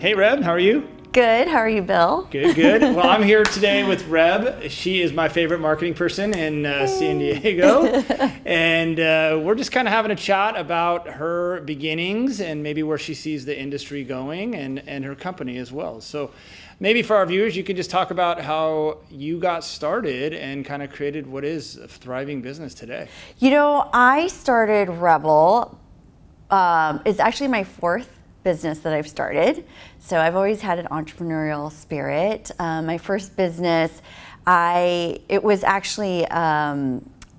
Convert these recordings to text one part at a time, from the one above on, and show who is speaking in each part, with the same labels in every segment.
Speaker 1: Hey Reb, how are you?
Speaker 2: Good, how are you, Bill?
Speaker 1: Good, good. Well, I'm here today with Reb. She is my favorite marketing person in San Diego. And we're just kind of having a chat about her beginnings and maybe where she sees the industry going and her company as well. So maybe for our viewers, you could just talk about how you got started and kind of created what is a thriving business today.
Speaker 2: You know, I started REBL. It's actually my fourth business that I've started. So I've always had an entrepreneurial spirit. My first business, it was actually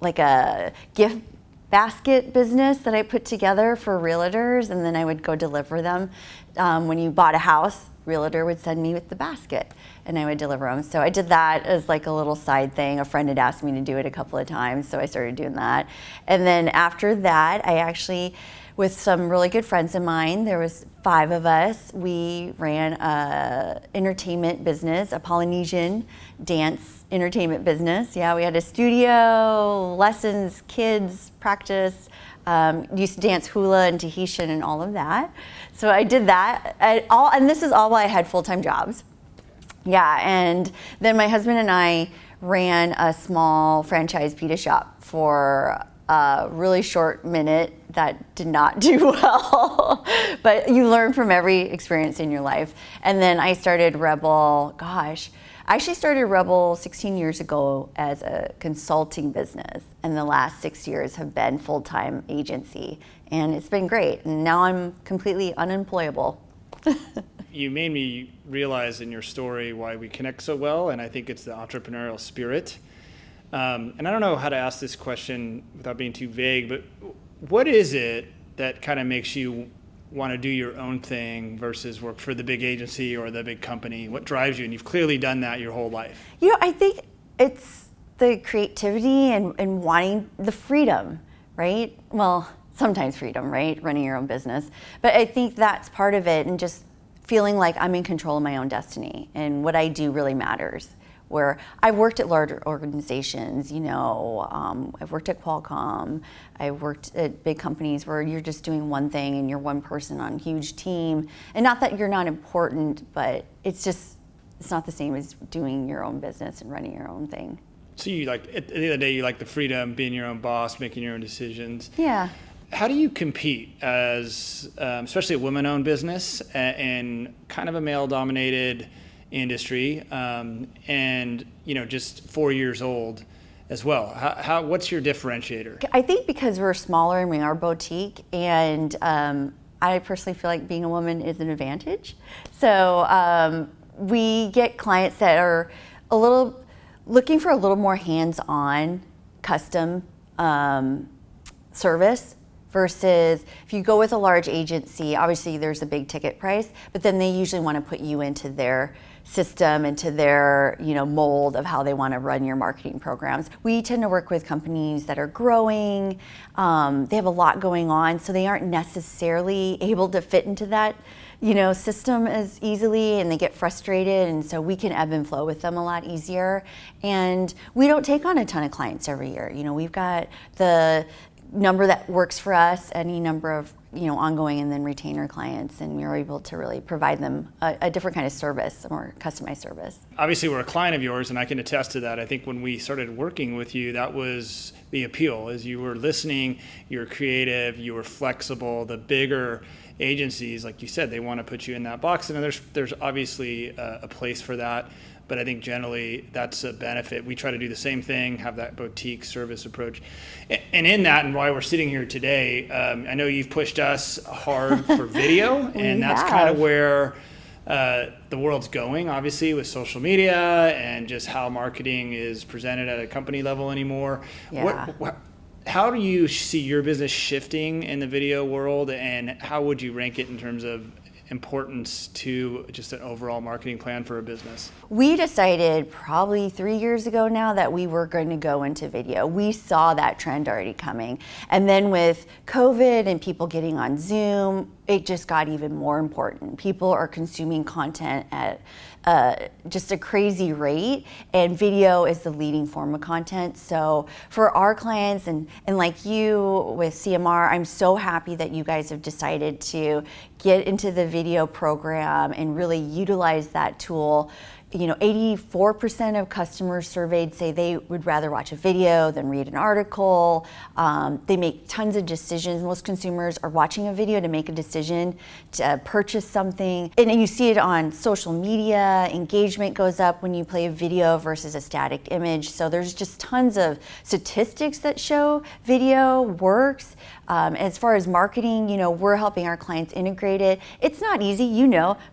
Speaker 2: like a gift basket business that I put together for realtors, and then I would go deliver them. When you bought a house, realtor would send me with the basket and I would deliver them. So I did that as like a little side thing. A friend had asked me to do it a couple of times, so I started doing that. And then after that, I actually, with some really good friends of mine, there was 5 of us, we ran a entertainment business, a Polynesian dance entertainment business. Yeah, we had a studio, lessons, kids, practice, used to dance hula and Tahitian and all of that. So I did that, and this is all while I had full-time jobs. Yeah, and then my husband and I ran a small franchise pita shop for a really short minute that did not do well, but you learn from every experience in your life. And then I started REBL, I actually started REBL 16 years ago as a consulting business, and the last 6 years have been full-time agency, and it's been great. And now I'm completely unemployable.
Speaker 1: You made me realize in your story why we connect so well, and I think it's the entrepreneurial spirit. And I don't know how to ask this question without being too vague, but what is it that kind of makes you want to do your own thing versus work for the big agency or the big company? What drives you? And you've clearly done that your whole life.
Speaker 2: You know, I think it's the creativity and wanting the freedom, right? Well, sometimes freedom, right? Running your own business. But I think that's part of it, and just feeling like I'm in control of my own destiny and what I do really matters. Where I've worked at larger organizations, you know, I've worked at Qualcomm, I've worked at big companies where you're just doing one thing and you're one person on a huge team. And not that you're not important, but it's not the same as doing your own business and running your own thing.
Speaker 1: So you like, at the end of the day, you like the freedom, being your own boss, making your own decisions.
Speaker 2: Yeah. How
Speaker 1: do you compete as, especially a woman-owned business in kind of a male-dominated industry, and you know, just 4 years old as well? What's your differentiator?
Speaker 2: I think because we're smaller and we are boutique, and I personally feel like being a woman is an advantage. So we get clients that are looking for a little more hands-on, custom service. Versus if you go with a large agency, obviously there's a big ticket price, but then they usually want to put you into their system, into their mold of how they want to run your marketing programs. We tend to work with companies that are growing, they have a lot going on, so they aren't necessarily able to fit into that system as easily, and they get frustrated, and so we can ebb and flow with them a lot easier. And we don't take on a ton of clients every year. We've got the number that works for us, any number of ongoing and then retainer clients, and we were able to really provide them a different kind of service, a more customized service.
Speaker 1: Obviously we're a client of yours, and I can attest to that. I think when we started working with you, that was the appeal, is you were listening, you were creative, you were flexible. The bigger agencies, like you said, they want to put you in that box, and there's obviously a place for that. But I think generally that's a benefit. We try to do the same thing, have that boutique service approach. And in that, and why we're sitting here today, I know you've pushed us hard for video, and that's kind of where the world's going, obviously, with social media and just how marketing is presented at a company level anymore.
Speaker 2: Yeah.
Speaker 1: How do you see your business shifting in the video world, and how would you rank it in terms of importance to just an overall marketing plan for a business?
Speaker 2: We decided probably 3 years ago now that we were going to go into video. We saw that trend already coming. And then with COVID and people getting on Zoom, it just got even more important. People are consuming content at just a crazy rate, and video is the leading form of content. So for our clients and like you with CMR, I'm so happy that you guys have decided to get into the video program and really utilize that tool. 84% of customers surveyed say they would rather watch a video than read an article. They make tons of decisions. Most consumers are watching a video to make a decision to purchase something. And you see it on social media. Engagement goes up when you play a video versus a static image. So there's just tons of statistics that show video works. As far as marketing, we're helping our clients integrate it. It's not easy,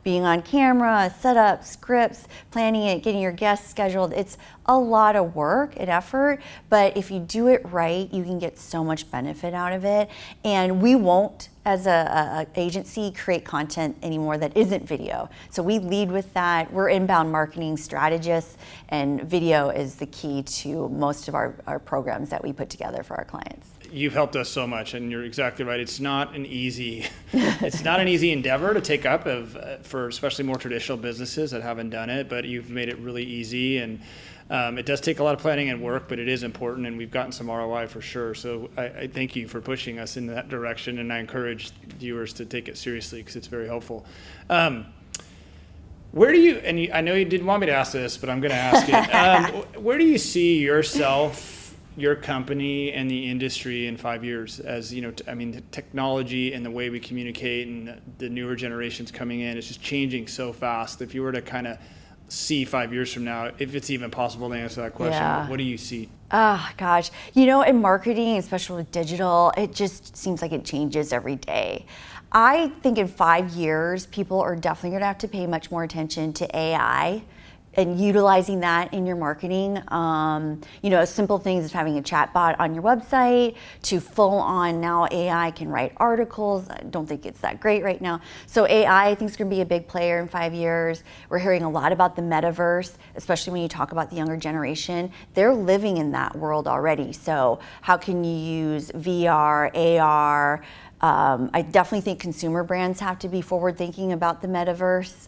Speaker 2: being on camera, setup, scripts, planning it, getting your guests scheduled. It's a lot of work and effort, but if you do it right, you can get so much benefit out of it. And we won't, as a agency, create content anymore that isn't video. So we lead with that. We're inbound marketing strategists, and video is the key to most of our programs that we put together for our clients.
Speaker 1: You've helped us so much, and you're exactly right. It's not an easy endeavor to take up for especially more traditional businesses that haven't done it, but you've made it really easy, and it does take a lot of planning and work, but it is important, and we've gotten some ROI for sure. So I thank you for pushing us in that direction, and I encourage viewers to take it seriously because it's very helpful. Where do you, and I know you didn't want me to ask this, but I'm going to ask it. Where do you see yourself, your company, and the industry in 5 years? As the technology and the way we communicate and the newer generations coming in, it's just changing so fast. If you were to kind of see 5 years from now, if it's even possible to answer that question, what do you see?
Speaker 2: Gosh, in marketing, especially with digital, it just seems like it changes every day. I think in 5 years, people are definitely going to have to pay much more attention to AI and utilizing that in your marketing. Simple things as having a chatbot on your website to full on now AI can write articles. I don't think it's that great right now. So AI, I think, is going to be a big player in 5 years. We're hearing a lot about the Metaverse, especially when you talk about the younger generation. They're living in that world already. So how can you use VR, AR? I definitely think consumer brands have to be forward thinking about the Metaverse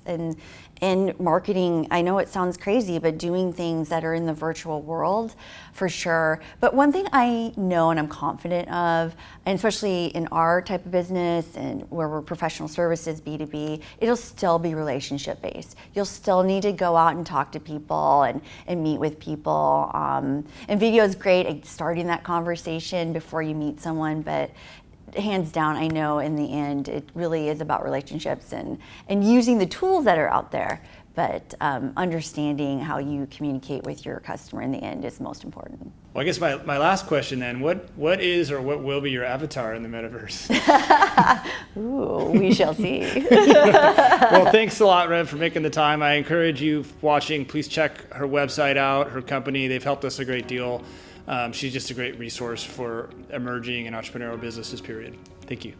Speaker 2: and marketing. I know it sounds crazy, but doing things that are in the virtual world for sure. But one thing I know and I'm confident of, and especially in our type of business and where we're professional services, B2B, it'll still be relationship based. You'll still need to go out and talk to people and meet with people. And video is great at starting that conversation before you meet someone, but hands down, I know in the end, it really is about relationships and using the tools that are out there, but understanding how you communicate with your customer in the end is most important.
Speaker 1: Well, I guess my last question then, what is or what will be your avatar in the Metaverse?
Speaker 2: Ooh, we shall see.
Speaker 1: Well, thanks a lot, Reb, for making the time. I encourage you watching, please check her website out, her company. They've helped us a great deal. She's just a great resource for emerging and entrepreneurial businesses, period. Thank you.